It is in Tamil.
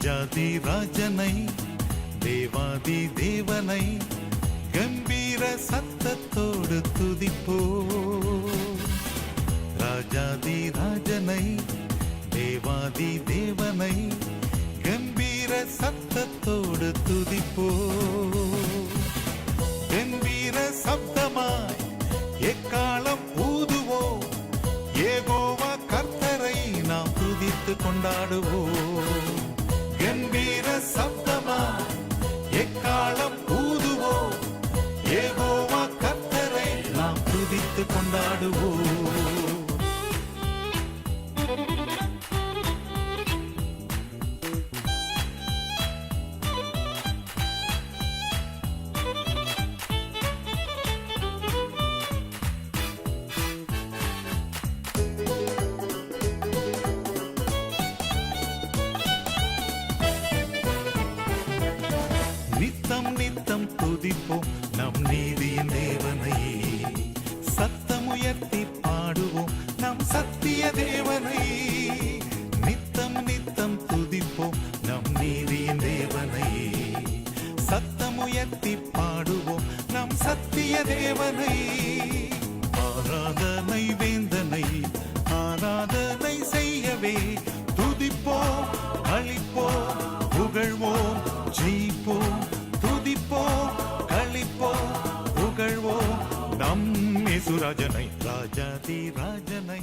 ராஜாதி ராஜனை தேவாதி தேவனை கம்பீர சத்தத்தோடு துதிப்போ. ராஜாதி ராஜனை தேவாதி தேவனை கம்பீர சத்தத்தோடு துதிப்போ. கம்பீர சப்தமாய் எக்காலம் ஊதுவோம், யெகோவா கர்த்தரை நாம் துதித்து கொண்டாடுவோம். கம்பீர சப்தமாய் எக்காலம் ஊதுவோம், யெகோவா கர்த்தரை நாம் துதித்து கொண்டாடுவோம். நித்தம் நித்தம் துதிப்போம் நம் நீதியின் தேவனை, சத்தமுயர்த்தி பாடுவோம் நம் சத்திய தேவனை. நித்தம் நித்தம் துதிப்போம் நம் நீதியின் தேவனை, சத்தமுயர்த்தி பாடுவோம் நம் சத்திய தேவனை. ஆராதனை வேந்தனை ஆராதனை செய்யவே துதிப்போம், அழிப்போம், புகழ்வோம், ஜெயிப்போம். துதிப்போம், களிப்போம், புகழ்வோம் நம் இயேசு ராஜனை, ராஜாதி ராஜனை.